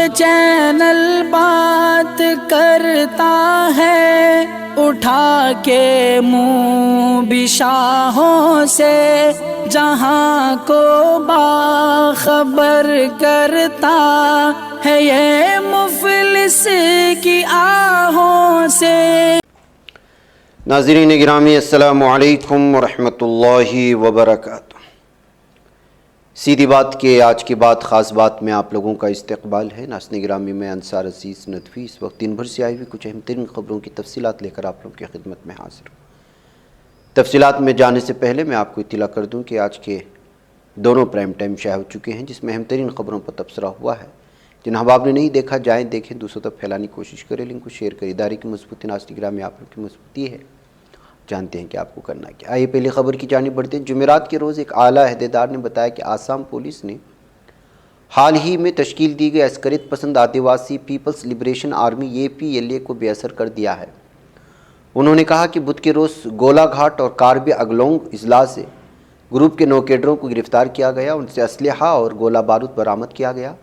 Channel بات کرتا ہے اٹھا کے منہ بشاہوں سے، جہاں کو باخبر کرتا ہے یہ مفلس کی آہوں سے۔ ناظرین گرامی السلام علیکم ورحمۃ اللہ وبرکاتہ۔ سیدھی بات کے آج کی بات خاص بات میں آپ لوگوں کا استقبال ہے۔ ناظرین گرامی میں انصار عزیز ندوی اس وقت دن بھر سے آئی ہوئی کچھ اہم ترین خبروں کی تفصیلات لے کر آپ لوگوں کی خدمت میں حاضر ہوں۔ تفصیلات میں جانے سے پہلے میں آپ کو اطلاع کر دوں کہ آج کے دونوں پرائم ٹائم شائع ہو چکے ہیں، جس میں اہم ترین خبروں پر تبصرہ ہوا ہے۔ جن احباب نے نہیں دیکھا جائیں دیکھیں، دوسروں تک پھیلانے کی کوشش کریں، لنک کو شیئر کریں۔ ادارے کی مضبوطی ناظرین گرامی آپ لوگوں کی مضبوطی ہے، جانتے ہیں کہ آپ کو کرنا کیا۔ آئیے پہلی خبر کی جانب بڑھتے ہیں۔ جمعرات کے روز ایک اعلیٰ عہدیدار نے بتایا کہ آسام پولیس نے حال ہی میں تشکیل دی گئی عسکریت پسند آدیواسی پیپلز لبریشن آرمی APLA کو بے اثر کر دیا ہے۔ انہوں نے کہا کہ بدھ کے روز گولا گھاٹ اور کاربی انگلونگ اضلاع سے گروپ کے 9 کیڈروں کو گرفتار کیا گیا، ان سے اسلحہ اور گولہ بارود برآمد کیا گیا۔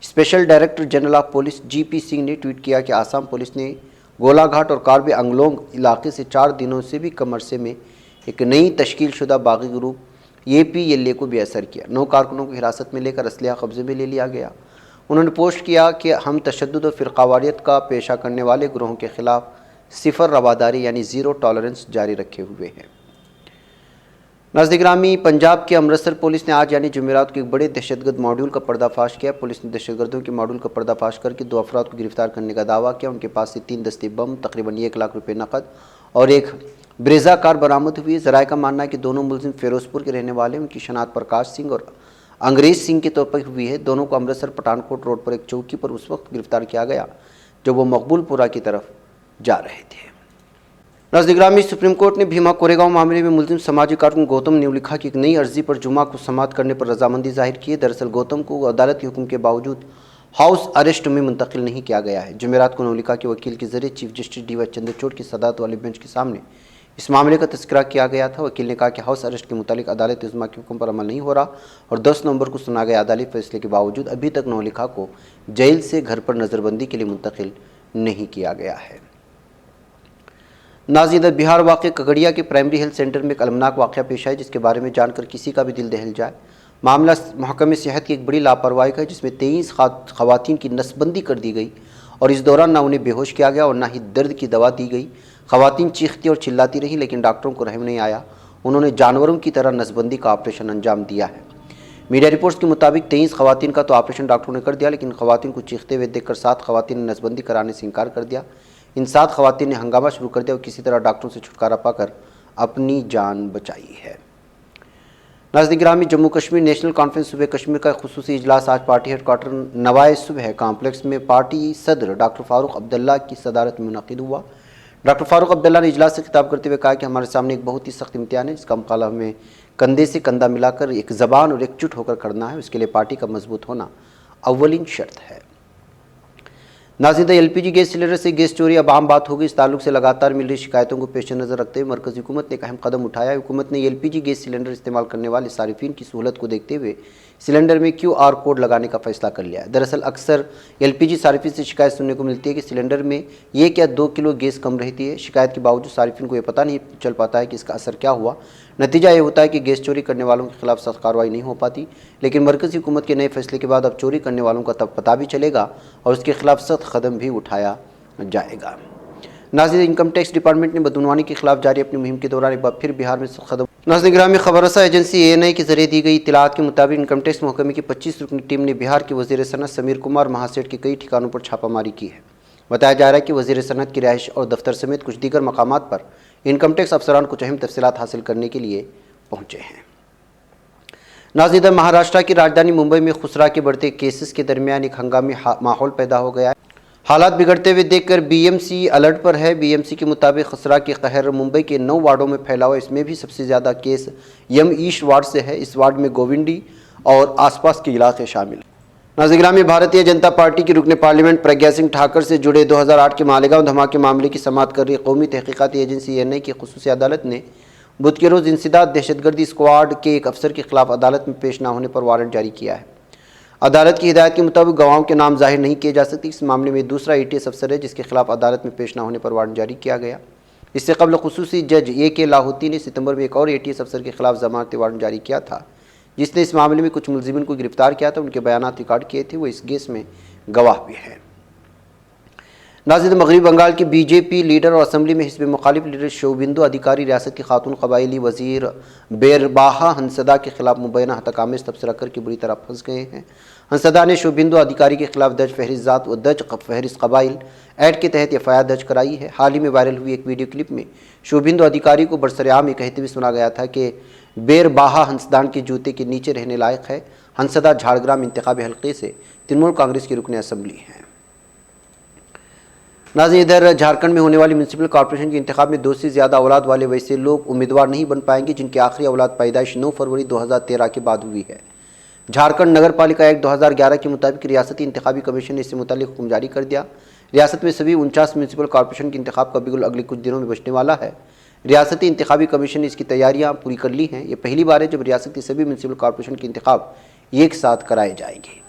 Special director general of police GP Singh نے ٹویٹ کیا کہ آسام پولیس نے گولا گھاٹ اور کاربی انگلونگ علاقے سے 4 دنوں سے بھی کم عرصے میں ایک نئی تشکیل شدہ باغی گروپ APLA کو بے اثر کیا۔ 9 کارکنوں کو حراست میں لے کر اسلحہ قبضے میں لے لیا گیا۔ انہوں نے پوسٹ کیا کہ ہم تشدد اور فرقہ واریت کا پیشہ کرنے والے گروہوں کے خلاف صفر رواداری یعنی زیرو ٹالرنس جاری رکھے ہوئے ہیں۔ ناظرین گرامی، پنجاب کے امرتسر پولیس نے آج یعنی جمعرات کو ایک بڑے دہشت گرد ماڈیول کا پردہ فاش کیا۔ پولیس نے دہشت گردوں کے ماڈیول کا پردہ فاش کر کے 2 افراد کو گرفتار کرنے کا دعویٰ کیا۔ ان کے پاس سے 3 دستے بم، تقریباً 1 لاکھ روپے نقد اور ایک بریزا کار برآمد ہوئی ہے۔ ذرائع کا ماننا ہے کہ دونوں ملزم فیروز پور کے رہنے والے ہیں۔ ان کی شناخت پرکاش سنگھ اور انگریز سنگھ کے طور پر ہوئی ہے۔ دونوں کو امرتسر پٹھانکوٹ روڈ پر ایک چوکی پر اس وقت گرفتار کیا گیا جب وہ مقبول پورہ کی طرف جا رہے تھے۔ ناظرین گرامی، سپریم کورٹ نے بھیما کوریگاؤں معاملے میں ملزم سماجی کارکن گوتم نیولکھا کی ایک نئی عرضی پر جمعہ کو سماعت کرنے پر رضامندی ظاہر کی ہے۔ دراصل گوتم کو عدالت کے حکم کے باوجود ہاؤس اریسٹ میں منتقل نہیں کیا گیا ہے۔ جمعرات کو نیولکھا کے وکیل کے ذریعے چیف جسٹس DY چندرچوڑ کی صدارت والے بینچ کے سامنے اس معاملے کا تذکرہ کیا گیا تھا۔ وکیل نے کہا کہ ہاؤس اریسٹ کے متعلق عدالت عظمیٰ کے حکم پر عمل نہیں ہو رہا اور 10 نومبر کو سنا گئے عدالتی فیصلے کے باوجود ابھی تک نیولکھا کو جیل سے گھر پر نظر بندی کے لیے منتقل نہیں کیا گیا ہے۔ ناظرین، بہار واقع کھگڑیا کے پرائمری ہیلتھ سینٹر میں ایک المناک واقعہ پیش آیا جس کے بارے میں جان کر کسی کا بھی دل دہل جائے۔ معاملہ محکمہ صحت کی ایک بڑی لاپرواہی کا ہے، جس میں 23 خواتین کی نس بندی کر دی گئی اور اس دوران نہ انہیں بے ہوش کیا گیا اور نہ ہی درد کی دوا دی گئی۔ خواتین چیختی اور چلاتی رہیں لیکن ڈاکٹروں کو رحم نہیں آیا۔ انہوں نے جانوروں کی طرح نس بندی کا آپریشن انجام دیا ہے۔ میڈیا رپورٹس کے مطابق 23 خواتین کا تو آپریشن ڈاکٹروں نے کر دیا، لیکن خواتین کو چیختے ہوئے دیکھ کر 7 خواتین نے نس بندی کرانے سے انکار کر دیا۔ ان 7 خواتین نے ہنگامہ شروع کر دیا اور کسی طرح ڈاکٹروں سے چھٹکارا پا کر اپنی جان بچائی ہے۔ ناظرین گرامی، جموں کشمیر نیشنل کانفرنس صوبہ کشمیر کا خصوصی اجلاس آج پارٹی ہیڈ کوارٹر نوائے صبح کامپلیکس میں پارٹی صدر ڈاکٹر فاروق عبداللہ کی صدارت میں منعقد ہوا۔ ڈاکٹر فاروق عبداللہ نے اجلاس سے خطاب کرتے ہوئے کہا کہ ہمارے سامنے ایک بہت ہی سخت امتحان ہے، جس کا مقابلہ ہمیں کندھے سے کندھا ملا کر ایک زبان اور ایک جٹ ہو کر کرنا ہے۔ اس کے لیے پارٹی کا مضبوط ہونا اولین شرط ہے۔ ناظرین، LPG گیس سلنڈر سے گیس چوری اب عام بات ہو گئی۔ اس تعلق سے لگاتار مل رہی شکایتوں کو پیش نظر رکھتے ہوئے مرکزی حکومت نے ایک اہم قدم اٹھایا ہے۔ حکومت نے LPG گیس سلنڈر استعمال کرنے والے صارفین کی سہولت کو دیکھتے ہوئے سلنڈر میں QR کوڈ لگانے کا فیصلہ کر لیا ہے۔ دراصل اکثر LPG صارفین سے شکایت سننے کو ملتی ہے کہ سلنڈر میں یہ کیا 2 کلو گیس کم رہتی ہے۔ شکایت کے باوجود صارفین کو یہ پتہ نہیں چل پاتا ہے کہ اس کا اثر کیا ہوا۔ نتیجہ یہ ہوتا ہے کہ گیس چوری کرنے والوں کے خلاف سخت کارروائی نہیں ہو پاتی، لیکن مرکزی حکومت کے نئے فیصلے کے بعد اب چوری کرنے والوں کا تب پتہ بھی چلے گا اور اس کے خلاف سخت قدم بھی اٹھایا جائے گا۔ ناظرین، انکم ٹیکس ڈپارٹمنٹ نے بدعنوانی کے خلاف جاری اپنی مہم کے دوران ایک بار پھر بہار میں سخت قدم۔ ناظرین گرامی، خبر رساں ایجنسی ANI کے ذریعے دی گئی اطلاعات کے مطابق انکم ٹیکس محکمے کی 25 رکنی ٹیم نے بہار کے وزیر صنعت سمیر کمار مہاسیٹھ کے کئی ٹھکانوں پر چھاپہ ماری کی ہے۔ بتایا جا رہا ہے کہ وزیر صنعت کی رہائش اور دفتر سمیت کچھ دیگر مقامات پر انکم ٹیکس افسران کچھ اہم تفصیلات حاصل کرنے کے لیے پہنچے ہیں۔ ناظرین، مہاراشٹر کی راجدھانی ممبئی میں خسرا کے بڑھتے کیسز کے درمیان ایک ہنگامی ماحول پیدا ہو گیا ہے۔ حالات بگڑتے ہوئے دیکھ کر BMC الرٹ پر ہے۔ BMC کے مطابق خسرا کے قہر ممبئی کے 9 وارڈوں میں پھیلا ہوا، اس میں بھی سب سے زیادہ کیس یم ایسٹ وارڈ سے ہے۔ اس وارڈ میں گوونڈی اور آس پاس کے علاقے شامل ہیں۔ ناظرین گرامی، بھارتیہ جنتا پارٹی کی رکن پارلیمنٹ پرگیا سنگھ ٹھاکر سے جڑے 2008 کے مالیگاؤں دھماکے معاملے کی سماعت کر رہی قومی تحقیقاتی ایجنسی ANI کی خصوصی عدالت نے بدھ کے روز انسداد دہشت گردی اسکواڈ کے ایک افسر کے خلاف عدالت میں پیش نہ ہونے پر وارنٹ جاری کیا ہے۔ عدالت کی ہدایت کے مطابق گواہوں کے نام ظاہر نہیں کیے جا سکتے۔ اس معاملے میں دوسرا ATS افسر ہے جس کے خلاف عدالت میں پیش نہ ہونے پر وارنٹ جاری کیا گیا۔ اس سے قبل خصوصی جج AK لاہوتی نے ستمبر میں ایک اور ATS افسر کے خلاف ضمانتی وارنٹ جاری کیا تھا جس نے اس معاملے میں کچھ ملزمین کو گرفتار کیا تھا، ان کے بیانات ریکارڈ کیے تھے، وہ اس کیس میں گواہ بھی ہیں۔ ناظرین، مغربی بنگال کے BJP لیڈر اور اسمبلی میں حزب مخالف لیڈر شوبندو ادھیکاری ریاست کی خاتون قبائلی وزیر بیرباہا ہنسدا کے خلاف مبینہ ہتک آمیز تبصرہ کر کے بری طرح پھنس گئے ہیں۔ ہنسدا نے شوبندو ادھیکاری کے خلاف درج فہرست ذات و درج فہرست قبائل ایکٹ کے تحت FIR درج کرائی ہے۔ حال ہی میں وائرل ہوئی ایک ویڈیو کلپ میں شوبندو ادھیکاری کو برسرعام یہ کہتے ہوئے سنا گیا تھا کہ بیرباہا ہنسدان کے جوتے کے نیچے رہنے لائق ہے۔ ہنسدا جھارگرام انتخابی حلقے سے ترنمول کانگریس کی رکن اسمبلی ہیں۔ ناظرین، ادھر جھارکھنڈ میں ہونے والی میونسپل کارپوریشن کے انتخاب میں 2 سے زیادہ اولاد والے ویسے لوگ امیدوار نہیں بن پائیں گے جن کی آخری اولاد پیدائش 9 فروری 2013 کے بعد ہوئی ہے۔ جھارکھنڈ نگر پالیکا ایکٹ 2011 کے مطابق ریاستی انتخابی کمیشن نے اس سے متعلق حکم جاری کر دیا۔ ریاست میں سبھی 49 میونسپل کارپوریشن کے انتخاب کا بگل اگلے کچھ دنوں میں بچنے والا ہے۔ ریاستی انتخابی کمیشن نے اس کی تیاریاں پوری کر لی ہیں۔ یہ پہلی بار ہے جب ریاست کی سبھی میونسپل کارپوریشن کے انتخاب ایک ساتھ کرائے جائیں گے۔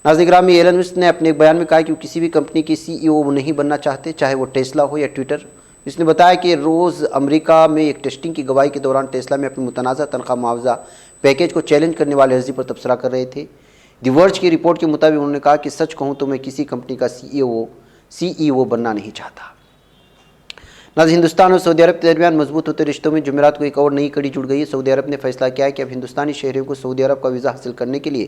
ناظرین گرامی، ایلن مسک نے اپنے ایک بیان میں کہا کہ وہ کسی بھی کمپنی کے CEO نہیں بننا چاہتے، چاہے وہ ٹیسلا ہو یا ٹویٹر۔ اس نے بتایا کہ روز امریکہ میں ایک ٹیسٹنگ کی گواہی کے دوران ٹیسلا میں اپنی متنازع تنخواہ معاوضہ پیکیج کو چیلنج کرنے والے عرضی پر تبصرہ کر رہے تھے۔ دی ورج کی رپورٹ کے مطابق انہوں نے کہا کہ سچ کہوں تو میں کسی کمپنی کا CEO بننا نہیں چاہتا۔ ناظرین، ہندوستان اور سعودی عرب کے درمیان مضبوط ہوتے رشتوں میں جمعرات کو ایک اور نئی کڑی جڑ گئی ہے۔ سعودی عرب نے فیصلہ کیا ہے کہ اب ہندوستانی شہریوں کو سعودی عرب کا ویزا حاصل کرنے کے لیے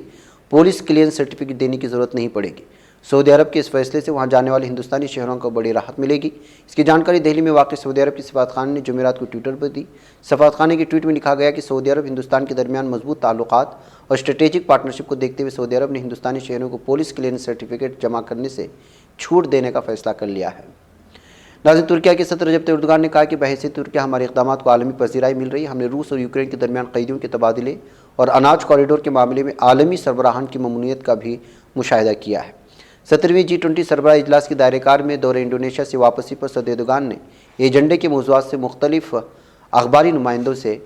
پولیس کلیئرنس سرٹیفکیٹ دینے کی ضرورت نہیں پڑے گی۔ سعودی عرب کے اس فیصلے سے وہاں جانے والے ہندوستانی شہریوں کو بڑی راحت ملے گی۔ اس کی جانکاری دہلی میں واقع سعودی عرب کے سفارتخانے نے جمعرات کو ٹویٹر پر دی۔ سفارتخانے کے ٹویٹ میں لکھا گیا کہ سعودی عرب ہندوستان کے درمیان مضبوط تعلقات اور اسٹریٹجک پارٹنرشپ کو دیکھتے ہوئے سعودی عرب نے ہندوستانی شہریوں کو پولیس کلیئرنس سرٹیفکیٹ جمع کرنے سے چھوٹ دینے کا فیصلہ کر لیا ہے۔ ناظرین، ترکیہ کے صدر رجب طیب اردوغان نے کہا کہ بحیثیت ترکیہ ہمارے اقدامات کو عالمی پذیرائی مل رہی ہے۔ ہم نے روس اور یوکرین کے درمیان قیدیوں کے تبادلے اور اناج کوریڈور کے معاملے میں عالمی سربراہان کی ممنوعیت کا بھی مشاہدہ کیا ہے۔ 17ویں G20 سربراہ اجلاس کے دائرہ کار میں دورہ انڈونیشیا سے واپسی پر صدر اردوغان نے ایجنڈے کے موضوعات سے مختلف اخباری نمائندوں سے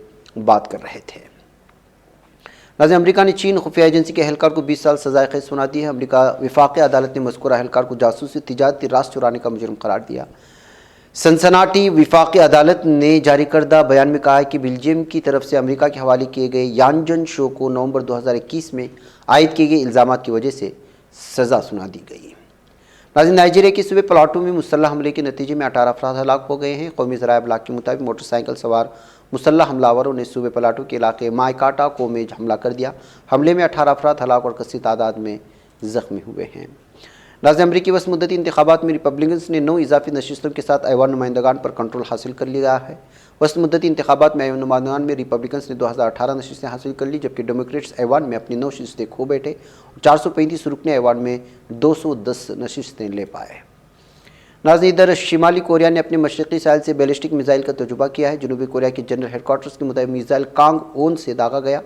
بات کر رہے تھے۔ ناظرین، امریکہ نے چین خفیہ ایجنسی کے اہلکار کو 20 سال سزائے قید سنا دی ہے۔ امریکہ وفاقی عدالت نے مذکورہ اہلکار کو جاسوسی، تجارتی راز چرانے کا مجرم قرار دیا۔ سنسناٹی وفاقی عدالت نے جاری کردہ بیان میں کہا ہے کہ بیلجیم کی طرف سے امریکہ کے حوالے کیے گئے یانجن شو کو نومبر 2021 میں عائد کیے گئے الزامات کی وجہ سے سزا سنا دی گئی۔ ناظرین، نائجیریا کے صوبے پلاٹو میں مسلح حملے کے نتیجے میں 18 افراد ہلاک ہو گئے ہیں۔ قومی ذرائع ابلاغ کے مطابق موٹر سائیکل سوار مسلح حملہ آوروں نے صوبے پلاٹو کے علاقے مائکاٹا کو میں حملہ کر دیا۔ حملے میں 18 افراد ہلاک اور کثیر تعداد میں زخمی ہوئے ہیں۔ ناظرین، امریکی وسط مدتی انتخابات میں ریپبلکنز نے 9 اضافی نشستوں کے ساتھ ایوان نمائندگان پر کنٹرول حاصل کر لیا ہے۔ وسط مدتی انتخابات میں ایوان نمائندگان میں ریپبلکنز نے 2018 نشستیں حاصل کر لی، جبکہ ڈیموکریٹس ایوان میں اپنی 9 نشستیں کھو بیٹھے اور 435 رکن ایوان میں 210 نشستیں لے پائے۔ ناظرین، ادھر شمالی کوریا نے اپنے مشرقی ساحل سے بیلسٹک میزائل کا تجربہ کیا ہے۔ جنوبی کوریا کے جنرل ہیڈ کوارٹرز کے مطابق میزائل کانگ اون سے داغا گیا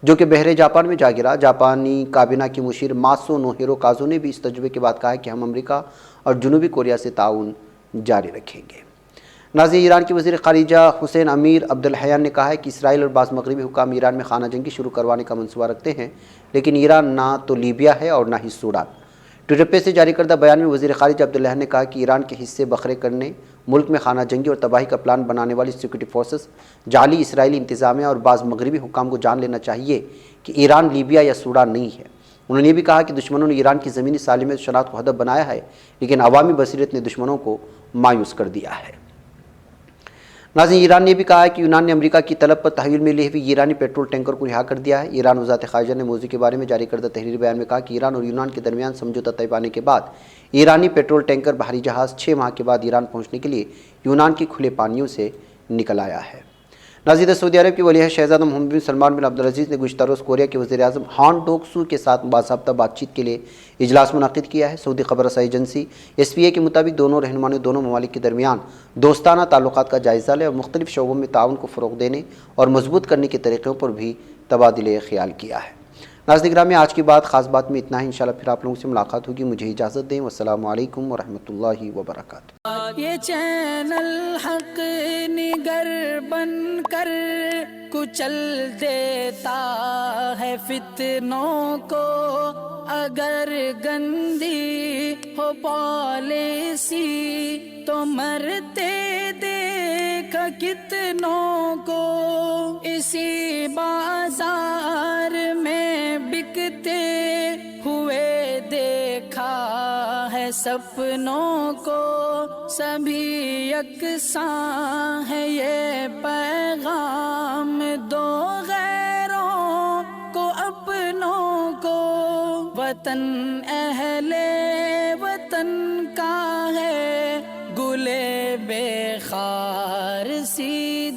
جو کہ بحر جاپان میں جا گرا۔ جاپانی کابینہ کی مشیر ماسو نوہیرو کازو نے بھی اس تجربے کے بعد کہا ہے کہ ہم امریکہ اور جنوبی کوریا سے تعاون جاری رکھیں گے۔ ناظرین، ایران کے وزیر خارجہ حسین امیر عبدالحیان نے کہا ہے کہ اسرائیل اور بعض مغربی حکام ایران میں خانہ جنگی شروع کروانے کا منصوبہ رکھتے ہیں، لیکن ایران نہ تو لیبیا ہے اور نہ ہی سوڈان۔ ٹویٹر پہ سے جاری کردہ بیان میں وزیر خارجہ عبدالحیان نے کہا کہ ایران کے حصے بکھرے کرنے، ملک میں خانہ جنگی اور تباہی کا پلان بنانے والی سیکورٹی فورسز، جعلی اسرائیلی انتظامیہ اور بعض مغربی حکام کو جان لینا چاہیے کہ ایران لیبیا یا سوڈان نہیں ہے۔ انہوں نے یہ بھی کہا کہ دشمنوں نے ایران کی زمینی سالمیت و شناخت کو ہدف بنایا ہے، لیکن عوامی بصیرت نے دشمنوں کو مایوس کر دیا ہے۔ ناظرین، ایران نے بھی کہا ہے کہ یونان نے امریکہ کی طلب پر تحویل میں لیے ہوئے ایرانی پیٹرول ٹینکر کو رہا کر دیا ہے۔ ایران وزارت خارجہ نے موضوع کے بارے میں جاری کردہ تحریری بیان میں کہا کہ ایران اور یونان کے درمیان سمجھوتہ طے پانے کے بعد ایرانی پیٹرول ٹینکر بحری جہاز 6 ماہ کے بعد ایران پہنچنے کے لیے یونان کے کھلے پانیوں سے نکل آیا ہے۔ ناظرین، سعودی عرب کے ولی عہد شہزادہ محمد بن سلمان بن عبدالعزیز نے گزشتہ روز کوریا کے وزیر اعظم ہان ڈوک سو کے ساتھ باضابطہ بات چیت کے لیے اجلاس منعقد کیا ہے۔ سعودی خبر رسائی ایجنسی SPA کے مطابق دونوں رہنماؤں نے دونوں ممالک کے درمیان دوستانہ تعلقات کا جائزہ لیا اور مختلف شعبوں میں تعاون کو فروغ دینے اور مضبوط کرنے کے طریقوں پر بھی تبادلہ خیال کیا ہے۔ ناظرین گرامی، آج کی بات خاص بات میں اتنا ہی۔ انشاءاللہ پھر آپ لوگوں سے ملاقات ہوگی۔ مجھے اجازت دیں۔ والسلام علیکم ورحمۃ اللہ وبرکاتہ۔ یہ چینل حق نگر بن کر کچل دیتا ہے فتنوں کو، اگر گندی ہو پالیسی تو مرتے دیکھا کتنوں کو، اسی بازار میں بکتے ہوئے دیکھا ہے سپنوں کو، سبھی یکساں ہے یہ پیغام دو غیروں کو اپنوں کو، وطن اہل وطن کا ہے گلے بے خار سی